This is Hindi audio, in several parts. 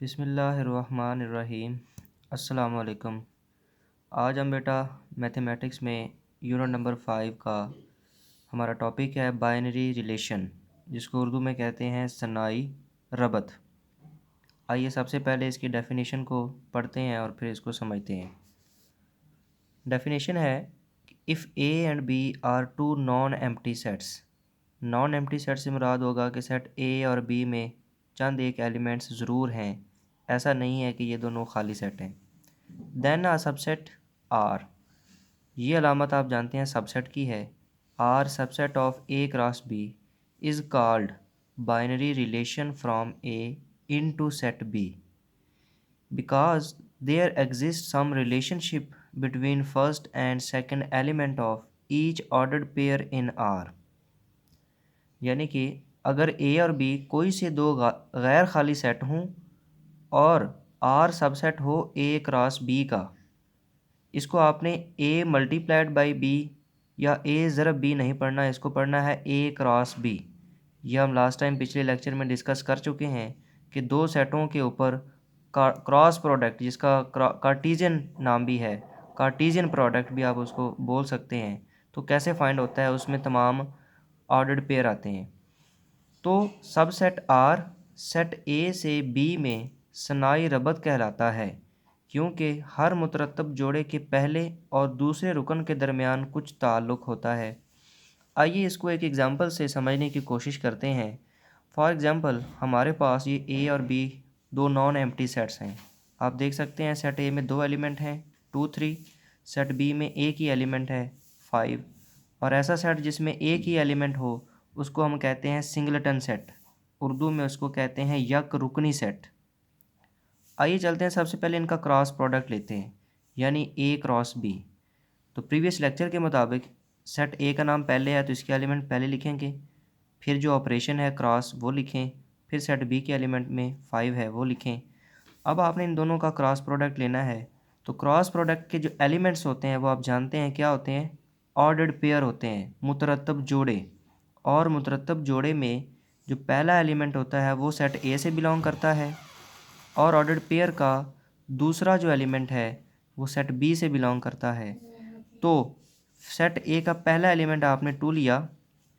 बिस्मिल्लाहिर्रहमानिर्रहीम। अस्सलाम वालेकुम। आज हम बेटा मैथमेटिक्स में यूनिट नंबर 5 का हमारा टॉपिक है बाइनरी रिलेशन, जिसको उर्दू में कहते हैं सनाई रबत। आइए सबसे पहले इसकी डेफिनेशन को पढ़ते हैं और फिर इसको समझते हैं। डेफिनेशन है if A and B are two non empty sets. Non empty set से मुराद होगा कि सेट ए और बी में चंद एक एलिमेंट्स ज़रूर हैं, ऐसा नहीं है कि ये दोनों खाली सेट हैं। देन आ सबसेट आर, ये अलामत आप जानते हैं सबसेट की है। R subset of A cross B is called binary relation from A into set B because there exists some relationship between first and second element of each ordered pair in R। यानी कि अगर A और B कोई से दो गैर खाली सेट हों और R सबसेट हो A क्रॉस B का, इसको आपने A मल्टीप्लाइड बाई B या A ज़रब B नहीं पढ़ना, इसको पढ़ना है A क्रॉस B। यह हम लास्ट टाइम पिछले लेक्चर में डिस्कस कर चुके हैं कि दो सेटों के ऊपर क्रॉस प्रोडक्ट, जिसका कार्टीजियन नाम भी है, कार्टीजियन प्रोडक्ट भी आप उसको बोल सकते हैं, तो कैसे फाइंड होता है, उसमें तमाम ऑर्डर्ड पेयर आते हैं। तो सबसेट आर सेट ए से बी में सनाई रबत कहलाता है, क्योंकि हर मुतरतब जोड़े के पहले और दूसरे रुकन के दरमियान कुछ ताल्लुक़ होता है। आइए इसको एक एग्ज़ाम्पल से समझने की कोशिश करते हैं। फॉर एग्ज़ाम्पल हमारे पास ये ए और बी दो नॉन एम्प्टी सेट्स हैं। आप देख सकते हैं सेट ए में दो एलिमेंट हैं 2 3, सेट बी में एक ही एलिमेंट है 5। और ऐसा सेट जिसमें एक ही एलिमेंट हो उसको हम कहते हैं सिंगलटन सेट, उर्दू में उसको कहते हैं यक रुकनी सेट। आइए चलते हैं, सबसे पहले इनका क्रॉस प्रोडक्ट लेते हैं, यानी ए क्रॉस बी। तो प्रीवियस लेक्चर के मुताबिक सेट ए का नाम पहले है तो इसके एलिमेंट पहले लिखेंगे, फिर जो ऑपरेशन है क्रॉस वो लिखें, फिर सेट बी के एलिमेंट में 5 है वो लिखें। अब आपने इन दोनों का क्रॉस प्रोडक्ट लेना है, तो क्रॉस प्रोडक्ट के जो एलिमेंट्स होते हैं वो आप जानते हैं क्या होते हैं, ऑर्डर्ड पेयर होते हैं, मुतरतब जोड़े। और मुतरतब जोड़े में जो पहला एलिमेंट होता है वो सेट ए से बिलोंग करता है, और ऑर्डर्ड पेयर का दूसरा जो एलिमेंट है वो सेट बी से बिलोंग करता है। तो सेट ए का पहला एलिमेंट आपने 2 लिया,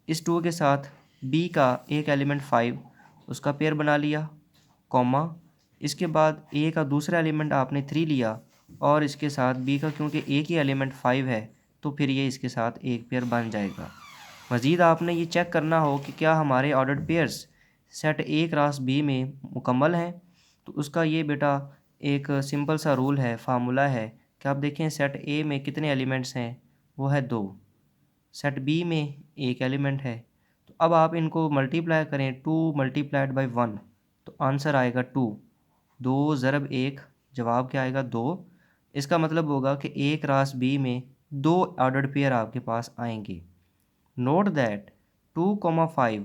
इस 2 के साथ बी का एक एलिमेंट 5, उसका पेयर बना लिया, कॉमा, इसके बाद ए का दूसरा एलिमेंट आपने 3 लिया और इसके साथ बी का क्योंकि एक ही एलिमेंट 5 है तो फिर ये इसके साथ एक पेयर बन जाएगा। मज़ीद आपने ये चेक करना हो कि क्या हमारे ordered pairs set A cross B में मुकम्मल हैं। तो उसका ये बेटा एक सिंपल सा रूल है, फार्मूला है कि आप देखें सेट ए में कितने एलिमेंट्स हैं, वो है 2, सेट बी में एक एलिमेंट है। तो अब आप इनको मल्टीप्लाई करें, 2 मल्टीप्लाइड बाई 1, तो आंसर आएगा 2। 2 ज़रब 1, जवाब क्या आएगा 2। इसका मतलब होगा कि ए क्रॉस बी में 2 ऑर्डर्ड पेयर आपके पास आएंगे। नोट दैट 2,5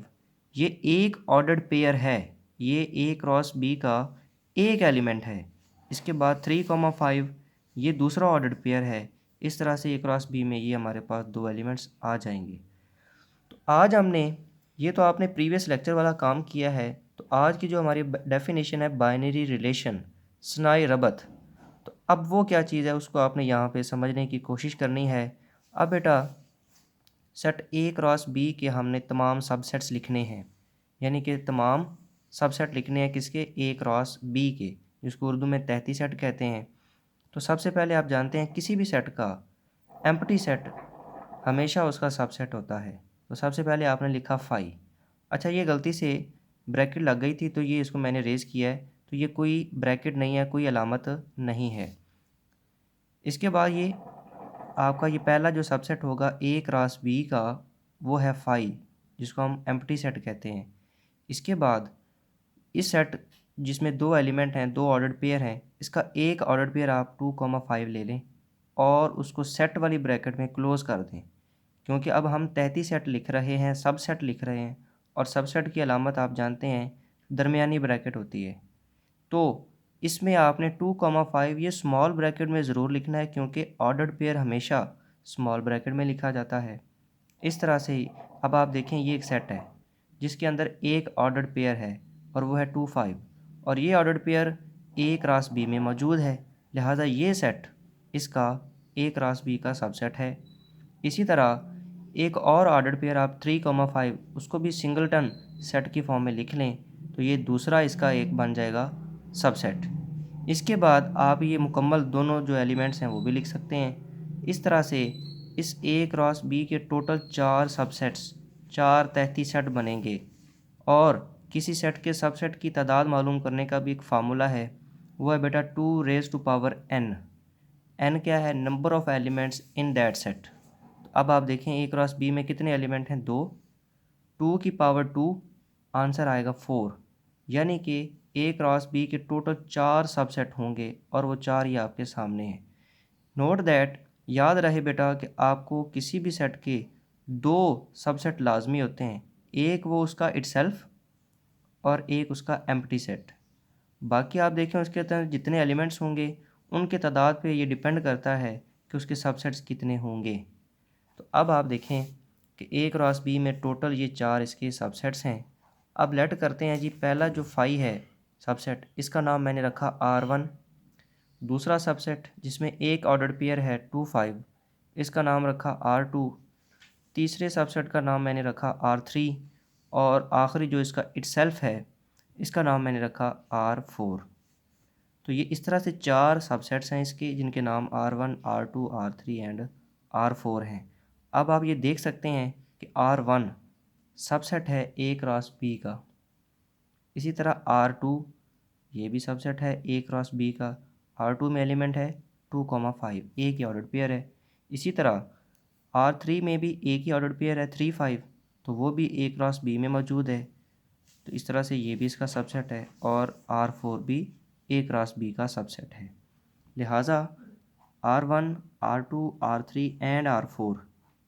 ये एक ऑर्डर्ड पेयर है, ये ए क्रॉस बी का एक एलिमेंट है। इसके बाद 3,5 ये दूसरा ऑर्डर्ड पेयर है। इस तरह से ए क्रॉस बी में ये हमारे पास दो एलिमेंट्स आ जाएंगे। तो आज हमने ये तो आपने प्रीवियस लेक्चर वाला काम किया है, तो आज की जो हमारी डेफिनेशन है बाइनरी रिलेशन, सनाई रबत, तो अब वो क्या चीज़ है उसको आपने यहाँ पे समझने की कोशिश करनी है। अब बेटा सेट ए क्रॉस बी के हमने तमाम सबसेट्स लिखने हैं, यानी कि तमाम सबसेट लिखने हैं किसके, ए क्रॉस बी के, जिसको उर्दू में तहती सेट कहते हैं। तो सबसे पहले आप जानते हैं किसी भी सेट का एम्प्टी सेट हमेशा उसका सबसेट होता है। तो सबसे पहले आपने लिखा 5। अच्छा, ये गलती से ब्रैकेट लग गई थी तो ये इसको मैंने रेज़ किया है, तो ये कोई ब्रैकेट नहीं है, कोई अलामत नहीं है। इसके बाद ये आपका ये पहला जो सबसेट होगा ए क्रॉस बी का वो है 5, जिसको हम एम्प्टी सेट कहते हैं। इसके बाद इस सेट जिसमें दो एलिमेंट हैं, दो ऑर्डर्ड पेयर हैं, इसका एक ऑर्डर्ड पेयर आप 2,5 ले लें और उसको सेट वाली ब्रैकेट में क्लोज़ कर दें, क्योंकि अब हम तहती सेट लिख रहे हैं, सबसेट लिख रहे हैं, और सबसेट की अलामत आप जानते हैं दरमियानी ब्रैकेट होती है। तो इसमें आपने 2,5 ये स्मॉल ब्रैकेट में ज़रूर लिखना है, क्योंकि ऑर्डर्ड पेयर हमेशा स्मॉल ब्रैकेट में लिखा जाता है। इस तरह से ही अब आप देखें ये एक सेट है जिसके अंदर एक ऑर्डर्ड पेयर है और वो है 2 5, और ये ordered pair A cross B में मौजूद है, लिहाजा ये सेट इसका ए क्रॉस बी का सबसेट है। इसी तरह एक और ऑर्डर्ड पेयर आप 3,5 उसको भी सिंगलटन सेट की फॉर्म में लिख लें तो ये दूसरा इसका एक बन जाएगा सबसेट। इसके बाद आप ये मुकम्मल दोनों जो एलिमेंट्स हैं वो भी लिख सकते हैं। इस तरह से इस ए क्रॉस बी के टोटल 4 सबसेट्स, 4 तहती सेट बनेंगे। और किसी सेट के सबसेट की तादाद मालूम करने का भी एक फार्मूला है, वो है बेटा 2⁻n। n क्या है? Number of elements in that set. अब आप देखें ए क्रॉस बी में कितने एलिमेंट हैं? 2। 2⁻2 आंसर आएगा 4, यानी कि ए क्रॉस बी के टोटल 4 सबसेट होंगे और वो 4 ही आपके सामने हैं। नोट दैट, याद रहे बेटा कि आपको किसी भी सेट के 2 सबसेट लाजमी होते हैं, एक वो उसका इटसेल्फ और एक उसका एम्प्टी सेट। बाकी आप देखें उसके अंदर जितने एलिमेंट्स होंगे उनके तादाद पे ये डिपेंड करता है कि उसके सबसेट्स कितने होंगे। तो अब आप देखें कि ए क्रॉस बी में टोटल ये 4 इसके सबसेट्स हैं। अब लेट करते हैं जी, पहला जो फाई है सबसेट, इसका नाम मैंने रखा R1। दूसरा सबसेट जिसमें एक ऑर्डर्ड पेयर है 2, 5, इसका नाम रखा R2। तीसरे सबसेट का नाम मैंने रखा R3 और आखिरी जो इसका इटसेल्फ है इसका नाम मैंने रखा R4। तो ये इस तरह से 4 सबसेट्स हैं इसके, जिनके नाम R1, R2, R3 and R4 हैं। अब आप ये देख सकते हैं कि R1 सबसेट है ए क्रॉस बी का। इसी तरह R2 ये भी सबसेट है ए क्रॉस बी का। R2 में एलिमेंट है 2,5, ए की ऑर्डर्ड पेयर है। इसी तरह R3 में भी ए की ऑर्डर्ड पेयर है 3, 5, तो वो भी ए क्रॉस बी में मौजूद है। तो इस तरह से ये भी इसका सबसेट है और R4 भी ए क्रॉस बी का सबसेट है। लिहाजा R1, R2, R3 and R4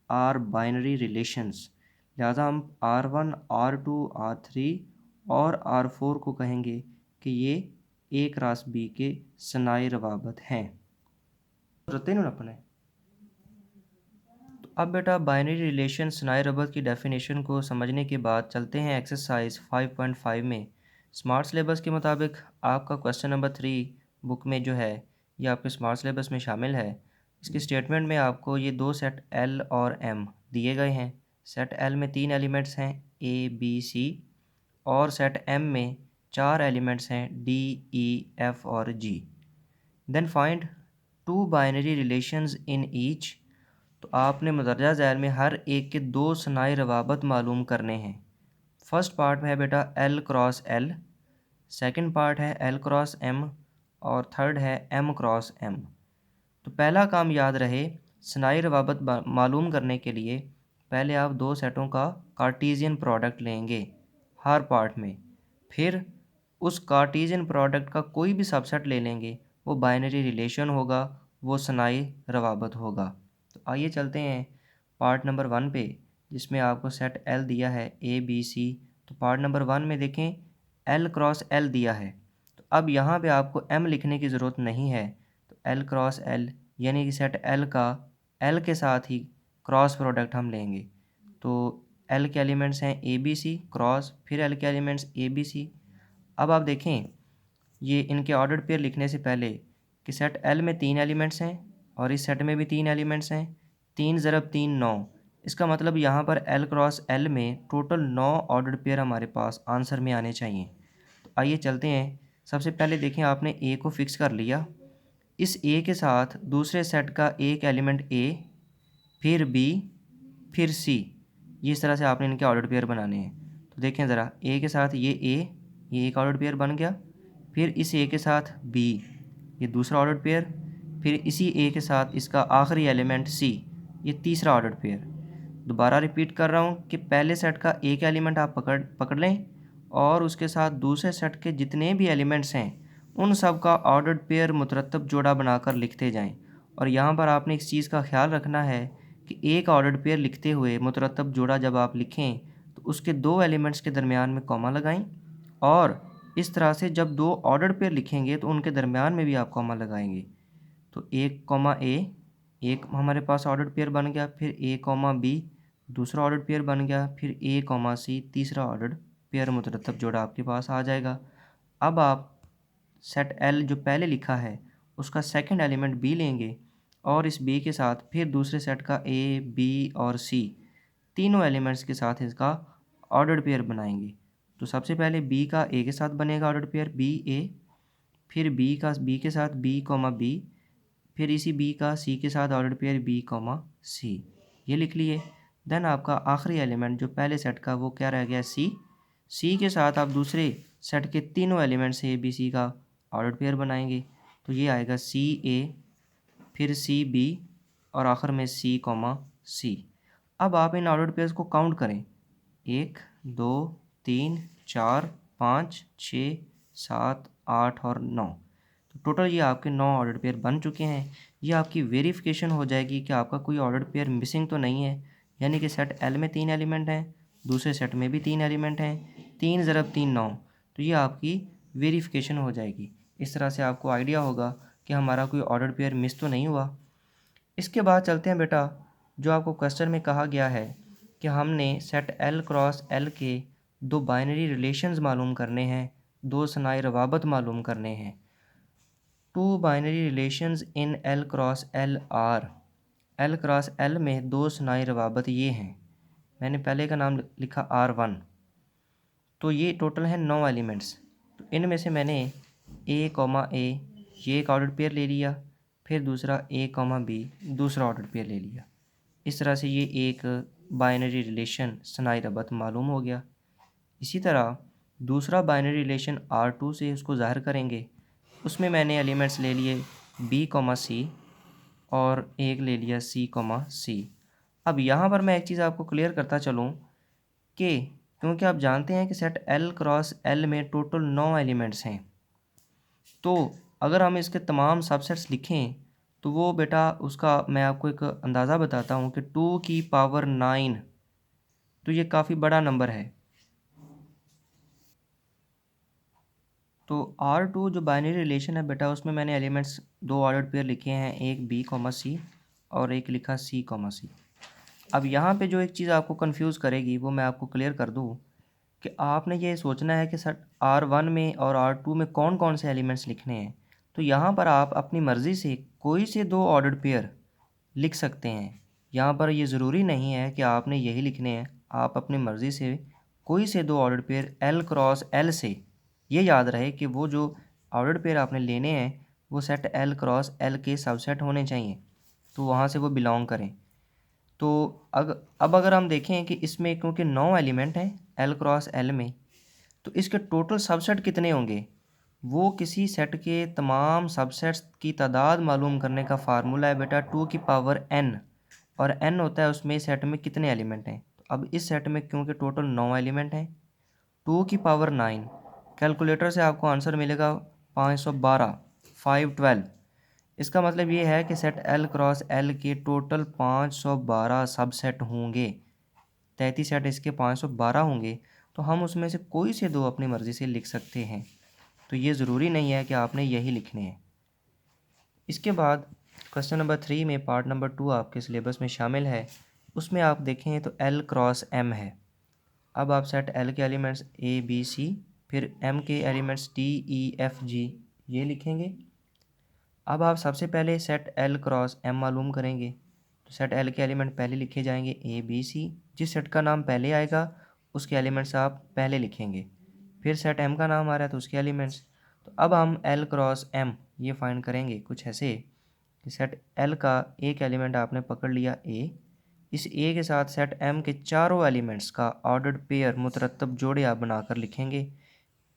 are binary relations. लिहाजा हम R1, R2, R3 और R4 को कहेंगे कि ये ए क्रॉस बी के सनाई रवाबत हैं। रते ना अपने। तो अब बेटा बाइनरी रिलेशन सनाई रवाबत की डेफिनेशन को समझने के बाद चलते हैं एक्सरसाइज 5.5 में। स्मार्ट सिलेबस के मुताबिक आपका क्वेश्चन नंबर 3 बुक में जो है ये आपके स्मार्ट सिलेबस में शामिल है। इसके स्टेटमेंट में आपको ये 2 सेट L और M दिए गए हैं। सेट L में 3 एलिमेंट्स हैं A, B, C और सेट M में 4 एलिमेंट्स हैं D, E, F और G। Then find 2 binary relations in each. तो आपने मदरजा ज़ैल में हर एक के 2 सनाई रवाबत मालूम करने हैं। फर्स्ट पार्ट में है बेटा L cross L, second part है L क्रॉस M और थर्ड है M क्रॉस M। तो पहला काम याद रहे, सनाई रवाबत मालूम करने के लिए पहले आप 2 सेटों का कार्टीज़ियन प्रोडक्ट लेंगे हर पार्ट में, फिर उस कार्टीज़ियन प्रोडक्ट का कोई भी सबसेट ले लेंगे, वो बाइनरी रिलेशन होगा, वो सनाई रवाबत होगा। तो आइए चलते हैं पार्ट नंबर 1 पे, जिसमें आपको सेट L दिया है A, B, C। तो पार्ट नंबर 1 में देखें L क्रॉस L दिया है, तो अब यहाँ पे आपको M लिखने की ज़रूरत नहीं है। तो L क्रॉस L यानी कि सेट L का L के साथ ही क्रॉस प्रोडक्ट हम लेंगे। तो L के एलिमेंट्स हैं A, B, C क्रॉस, फिर L के एलिमेंट्स A, B, C। अब आप देखें ये इनके ऑर्डर्ड पेयर लिखने से पहले कि सेट L में 3 एलिमेंट्स हैं और इस सेट में भी 3 एलिमेंट्स हैं। 3 ज़रब 3 9, इसका मतलब यहाँ पर L क्रॉस L में टोटल 9 ऑर्डर्ड पेयर हमारे पास आंसर में आने चाहिए। तो आइए चलते हैं। सबसे पहले देखें आपने A को फिक्स कर लिया, इस A के साथ दूसरे सेट का एक एलिमेंट A, फिर B, फिर C। ये इस तरह से आपने इनके ऑर्डर्ड पेयर बनाने हैं। तो देखें ज़रा, A के साथ ये A, ये एक ऑर्डर्ड पेयर बन गया, फिर इस A के साथ B, ये दूसरा ऑर्डर्ड पेयर, फिर इसी A के साथ इसका आखिरी एलिमेंट C, ये तीसरा ऑर्डर्ड पेयर। दोबारा रिपीट कर रहा हूँ कि पहले सेट का एक एलिमेंट आप पकड़ लें और उसके साथ दूसरे सेट के जितने भी एलिमेंट्स हैं उन सब का ऑर्डर्ड पेयर मुतरतब जोड़ा बनाकर लिखते जाएं। और यहाँ पर आपने इस चीज़ का ख्याल रखना है कि एक ऑर्डर्ड पेयर लिखते हुए मुतरतब जोड़ा जब आप लिखें तो उसके 2 एलिमेंट्स के दरमियान में कॉमा लगाएं, और इस तरह से जब 2 ऑर्डर्ड पेयर लिखेंगे तो उनके दरमियान में भी आप कॉमा लगाएंगे। तो A, एक हमारे पास ऑर्डर्ड पेयर बन गया, फिर A, B दूसरा ऑर्डर्ड पेयर बन गया, फिर A, C तीसरा ऑर्डर्ड पेयर मुतरतब जोड़ा आपके पास आ जाएगा। अब आप सेट एल जो पहले लिखा है उसका सेकंड एलिमेंट बी लेंगे और इस बी के साथ फिर दूसरे सेट का ए बी और सी तीनों एलिमेंट्स के साथ इसका ऑर्डर्ड पेयर बनाएंगे। तो सबसे पहले बी का ए के साथ बनेगा ऑर्डर्ड पेयर बी ए, फिर बी का बी के साथ बी कॉमा बी, फिर इसी बी का सी के साथ ऑर्डर्ड पेयर बी कॉमा सी, ये लिख लिए। देन आपका आखिरी एलिमेंट जो पहले सेट का वो क्या रह गया सी, सी के साथ आप दूसरे सेट के तीनों एलिमेंट्स ए बी सी का ऑर्डर्ड पेयर बनाएंगे। तो ये आएगा सी ए, फिर सी बी और आखिर में सी कॉमा सी। अब आप इन ऑर्डर्ड पेयर्स को काउंट करें, 1 2 3 4 5 6 7 8 और 9। तो टोटल ये आपके 9 ऑर्डर्ड पेयर बन चुके हैं। ये आपकी वेरिफिकेशन हो जाएगी कि आपका कोई ऑर्डर्ड पेयर मिसिंग तो नहीं है, यानी कि सेट एल में 3 एलिमेंट हैं, दूसरे सेट में भी 3 एलिमेंट हैं, 3 ज़रब 3 9। तो ये आपकी वेरिफिकेशन हो जाएगी। इस तरह से आपको आइडिया होगा कि हमारा कोई ऑर्डर्ड पेयर मिस तो नहीं हुआ। इसके बाद चलते हैं बेटा, जो आपको क्वेश्चन में कहा गया है कि हमने सेट एल क्रॉस एल के दो बाइनरी रिलेशंस मालूम करने हैं, दो सनाई रवाबत मालूम करने हैं। Two binary relations in L cross L R, L cross L में दो सनाई रवाबत ये हैं। मैंने पहले का नाम लिखा R1। तो ये टोटल है 9 एलिमेंट्स। तो इनमें से मैंने ए कॉमा ए ये एक ऑर्डर पेयर ले लिया, फिर दूसरा ए कॉमा बी दूसरा ऑर्डर पेयर ले लिया। इस तरह से ये एक बाइनरी रिलेशन सनाई रबत मालूम हो गया। इसी तरह दूसरा बाइनरी रिलेशन R2 से उसको ज़ाहिर करेंगे। उसमें मैंने एलिमेंट्स ले लिए बी कॉमा सी और एक ले लिया सी कॉमा सी। अब यहाँ पर मैं एक चीज़ आपको क्लियर करता चलूँ कि क्योंकि आप जानते हैं कि सेट एल क्रॉस एल में टोटल 9 एलिमेंट्स हैं, तो अगर हम इसके तमाम सबसेट्स लिखें तो वो बेटा उसका मैं आपको एक अंदाज़ा बताता हूँ कि 2 की पावर 9, तो ये काफ़ी बड़ा नंबर है। तो R2 जो बाइनरी रिलेशन है बेटा उसमें मैंने एलिमेंट्स दो ऑर्डर्ड पेयर लिखे हैं, एक बी कॉमा सी और एक लिखा सी कॉमा सी। अब यहाँ पे जो एक चीज़ आपको कंफ्यूज करेगी वो मैं आपको क्लियर कर दूँ कि आपने ये सोचना है कि सर R1 में और R2 में कौन कौन से एलिमेंट्स लिखने हैं। तो यहाँ पर आप अपनी मर्ज़ी से कोई से दो ऑर्डर्ड पेयर लिख सकते हैं। यहाँ पर ये ज़रूरी नहीं है कि आपने यही लिखने हैं, आप अपनी मर्ज़ी से कोई से दो ordered pair L cross L से, ये याद रहे कि वो जो ऑर्डर्ड पेयर आपने लेने हैं वो सेट एल क्रॉस एल के सबसेट होने चाहिए, तो वहाँ से वो बिलोंग करें। तो अब अगर हम देखें कि इसमें क्योंकि 9 एलिमेंट हैं एल क्रॉस एल में, तो इसके टोटल सबसेट कितने होंगे, वो किसी सेट के तमाम सबसेट्स की तादाद मालूम करने का फार्मूला है बेटा 2 की पावर n, और n होता है उसमें सेट में कितने एलिमेंट हैं। तो अब इस सेट में क्योंकि टोटल 9 एलिमेंट हैं, 2 की पावर 9, कैलकुलेटर से आपको आंसर मिलेगा 512, 512। इसका मतलब ये है कि सेट एल क्रॉस एल के टोटल 512 सबसेट होंगे, 33 सेट इसके 512 होंगे। तो हम उसमें से कोई से दो अपनी मर्ज़ी से लिख सकते हैं, तो ये ज़रूरी नहीं है कि आपने यही लिखने हैं। इसके बाद क्वेश्चन नंबर 3 में पार्ट नंबर 2 आपके सिलेबस में शामिल है, उसमें आप देखें तो एल क्रॉस एम है। अब आप सेट एल के एलिमेंट्स ए बी सी फिर एम के elements D E F G ये लिखेंगे। अब आप सबसे पहले सेट एल क्रॉस एम मालूम करेंगे। तो सेट एल के एलिमेंट पहले लिखे जाएंगे ए बी सी, जिस सेट का नाम पहले आएगा उसके एलिमेंट्स आप पहले लिखेंगे। फिर सेट एम का नाम आ रहा है तो उसके एलिमेंट्स। तो अब हम एल क्रॉस एम ये फाइंड करेंगे कुछ ऐसे कि सेट एल का एक एलिमेंट आपने पकड़ लिया ए, इस ए के साथ सेट एम के चारों एलिमेंट्स का ऑर्डर्ड पेयर मुतरतब जोड़े आप बनाकर लिखेंगे,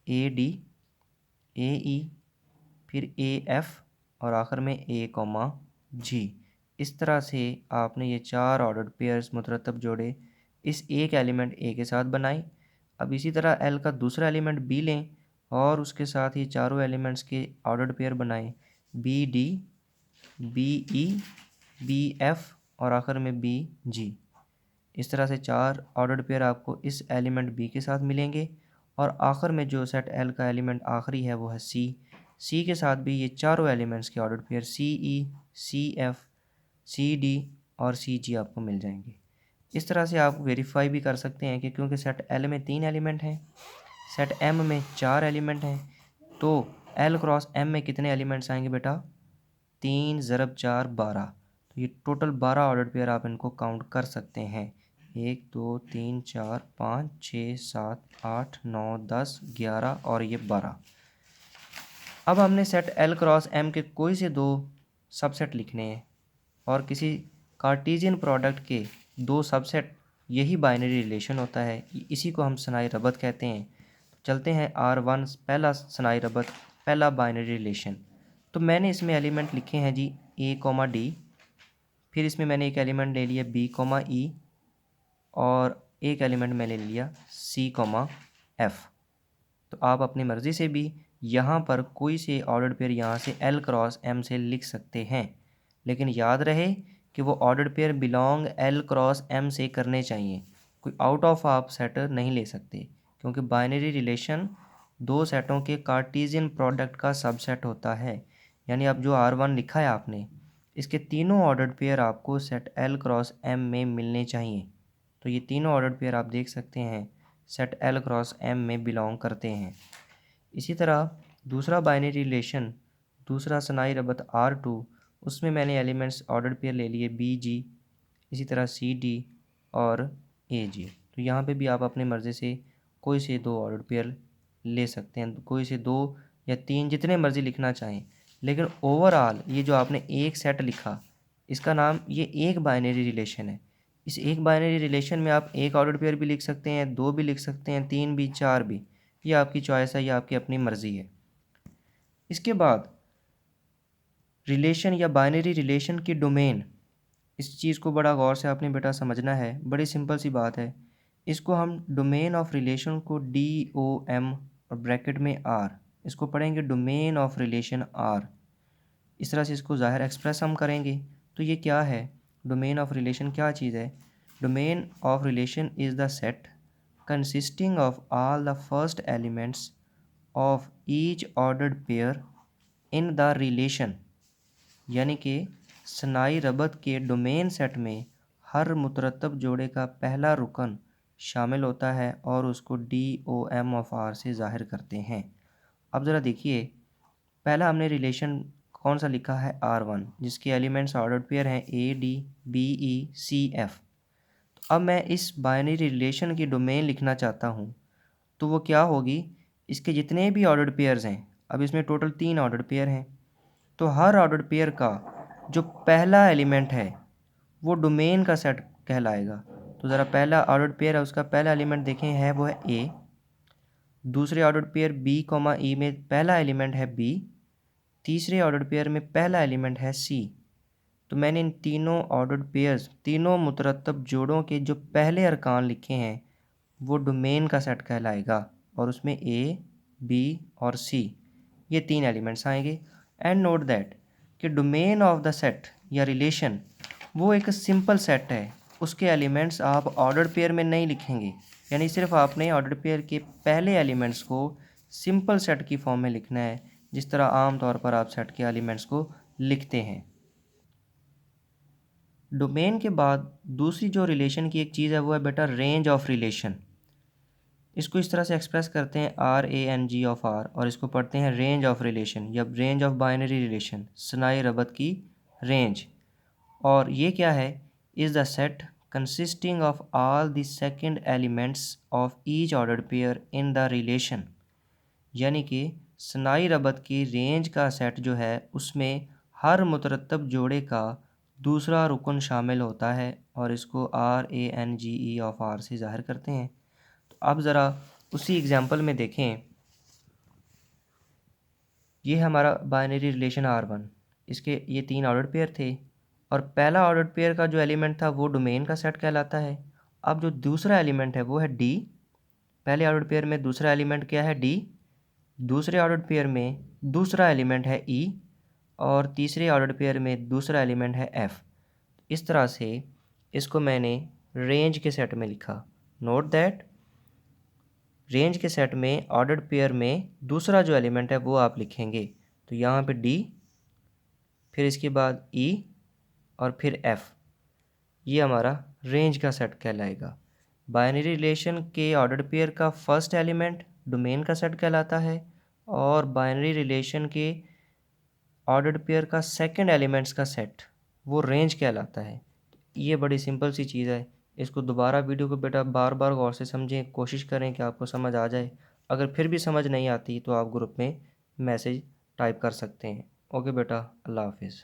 ए डी ए ई फिर ए एफ और आखिर में ए कॉमा जी। इस तरह से आपने ये चार ऑर्डर्ड पेयर्स मुतरतब जोड़े इस एक एलिमेंट ए के साथ बनाए। अब इसी तरह एल का दूसरा एलिमेंट बी लें और उसके साथ ये चारों एलिमेंट्स के ऑर्डर्ड पेयर बनाएं, B D B E B F और आखिर में बी जी। इस तरह से चार ऑर्डर्ड पेयर आपको इस एलिमेंट बी के साथ मिलेंगे और आखिर में जो सेट एल का एलिमेंट आखिरी है वो है सी। सी के साथ भी ये चारों एलिमेंट्स के ऑर्डर्ड पेयर सी ई सी एफ सी डी और सी जी आपको मिल जाएंगे। इस तरह से आप वेरीफाई भी कर सकते हैं कि क्योंकि सेट एल में 3 एलिमेंट हैं, सेट एम में 4 एलिमेंट हैं, तो L क्रॉस M में कितने एलिमेंट्स आएंगे बेटा? 3 ज़रब 4 12। तो ये टोटल 12 ऑर्डर पेयर आप इनको काउंट कर सकते हैं। 1 2 3 4 5 6 7 8 9 10 11 और ये 12। अब हमने सेट L क्रॉस M के कोई से दो सबसेट लिखने हैं और किसी कार्टेशियन प्रोडक्ट के दो सबसेट, यही बाइनरी रिलेशन होता है। इसी को हम सनाई रबत कहते हैं। चलते हैं R1 पहला सनाई रबत, पहला बाइनरी रिलेशन। तो मैंने इसमें एलिमेंट लिखे हैं जी A, D। फिर इसमें मैंने एक एलिमेंट ले लिया B, E और एक एलिमेंट मैंने ले लिया C, F। तो आप अपनी मर्ज़ी से भी यहाँ पर कोई से ऑर्डर पेयर यहाँ से L क्रॉस M से लिख सकते हैं, लेकिन याद रहे कि वो order pair belong L cross M से करने चाहिए। कोई आउट ऑफ आप सेट नहीं ले सकते, क्योंकि बाइनरी रिलेशन दो सेटों के कार्टेशियन प्रोडक्ट का सबसेट होता है। यानी अब जो R1 लिखा है आपने, इसके तीनों ऑर्डर पेयर आपको सेट L क्रॉस M में मिलने चाहिए। तो ये तीनों ऑर्डर पेयर आप देख सकते हैं सेट L क्रॉस M में बिलोंग करते हैं। इसी तरह दूसरा बाइनरी रिलेशन, दूसरा सनाई रबत R2, उसमें मैंने एलिमेंट्स ऑर्डर पेयर ले लिए BG, इसी तरह CD और AG। तो यहाँ पे भी आप अपनी मर्ज़ी से कोई से दो ऑर्डर पेयर ले सकते हैं, कोई से दो या तीन, जितने मर्ज़ी लिखना चाहें। लेकिन ओवरऑल ये जो आपने एक सेट लिखा, इसका नाम ये एक बाइनरी रिलेशन है। इस एक बाइनरी रिलेशन में आप एक ऑर्डर पेयर भी लिख सकते हैं, दो भी लिख सकते हैं, तीन भी, चार भी। ये आपकी चॉइस है, ये आपकी अपनी मर्ज़ी है। इसके बाद रिलेशन या बाइनरी रिलेशन की डोमेन, इस चीज़ को बड़ा गौर से आपने बेटा समझना है। बड़ी सिंपल सी बात है। इसको हम डोमेन ऑफ रिलेशन को DOM और ब्रैकेट में R, इसको पढ़ेंगे डोमेन ऑफ रिलेशन R। इस तरह से इसको ज़ाहिर एक्सप्रेस हम करेंगे। तो ये क्या है? डोमेन ऑफ रिलेशन क्या चीज़ है? Domain of relation is the set consisting of all the first elements of each ordered pair in the relation। यानी कि सनाई रबत के डोमेन सेट में हर मुतरतब जोड़े का पहला रुकन शामिल होता है और उसको DOM ऑफ R से ज़ाहिर करते हैं। अब ज़रा देखिए, पहला हमने रिलेशन कौन सा लिखा है? R1, जिसके एलिमेंट्स ऑर्डर पेयर हैं ADBECF। अब मैं इस बाइनरी रिलेशन की डोमेन लिखना चाहता हूँ, तो वो क्या होगी? इसके जितने भी ऑर्डर्ड पेयर्स हैं, अब इसमें टोटल 3 ऑर्डर्ड पेयर हैं, तो हर ऑर्डर्ड पेयर का जो पहला एलिमेंट है वो डोमेन का सेट कहलाएगा। तो ज़रा पहला ऑर्डर्ड पेयर है, उसका पहला एलिमेंट देखें है वो है A। दूसरे ऑर्डर्ड पेयर B, E में पहला एलिमेंट है B। तीसरे ऑर्डर्ड पेयर में पहला एलिमेंट है C। तो मैंने इन तीनों ऑर्डर्ड पेयर्स, तीनों मुतरतब जोड़ों के जो पहले अरकान लिखे हैं वो डोमेन का सेट कहलाएगा, और उसमें A, B और C ये 3 एलिमेंट्स आएंगे। एंड नोट दैट कि डोमेन ऑफ द सेट या रिलेशन वो एक सिंपल सेट है, उसके एलिमेंट्स आप ऑर्डर्ड पेयर में नहीं लिखेंगे। यानी सिर्फ आपने ऑर्डर्ड पेयर के पहले एलिमेंट्स को सिंपल सेट की फॉर्म में लिखना है, जिस तरह आम तौर पर आप सेट के एलिमेंट्स को लिखते हैं। डोमेन के बाद दूसरी जो रिलेशन की एक चीज़ है वो है बेटा रेंज ऑफ रिलेशन। इसको इस तरह से एक्सप्रेस करते हैं RANG ऑफ R, और इसको पढ़ते हैं रेंज ऑफ रिलेशन या रेंज ऑफ बाइनरी रिलेशन, सनाई रबत की रेंज। और ये क्या है? Is the set consisting of all the second elements of each ordered pair in the relation. यानी कि सनाई रबत की रेंज का सेट जो है उसमें हर मुतरतब जोड़े का दूसरा रुकन शामिल होता है, और इसको RANGE ऑफ R से ज़ाहिर करते हैं। तो अब ज़रा उसी एग्जांपल में देखें, ये हमारा बाइनरी रिलेशन R1, इसके ये 3 ऑर्डर्ड पेयर थे, और पहला ऑर्डर्ड पेयर का जो एलिमेंट था वो डोमेन का सेट कहलाता है। अब जो दूसरा एलिमेंट है वो है D। पहले ऑर्डर्ड पेयर में दूसरा एलिमेंट क्या है? D। दूसरे ऑर्डर्ड पेयर में दूसरा एलिमेंट है E, और तीसरे ऑर्डर्ड पेयर में दूसरा एलिमेंट है F। इस तरह से इसको मैंने रेंज के सेट में लिखा। नोट दैट रेंज के सेट में ऑर्डर्ड पेयर में दूसरा जो एलिमेंट है वो आप लिखेंगे। तो यहाँ पे D, फिर इसके बाद E और फिर F, ये हमारा रेंज का सेट कहलाएगा। बाइनरी रिलेशन के ऑर्डर्ड पेयर का फर्स्ट एलिमेंट डोमेन का सेट कहलाता है, और बाइनरी रिलेशन के ऑर्डर्ड पेयर का सेकंड एलिमेंट्स का सेट वो रेंज कहलाता है। ये बड़ी सिंपल सी चीज़ है। इसको दोबारा वीडियो को बेटा बार बार गौर से समझें, कोशिश करें कि आपको समझ आ जाए। अगर फिर भी समझ नहीं आती तो आप ग्रुप में मैसेज टाइप कर सकते हैं। ओके बेटा, अल्लाह हाफिज़।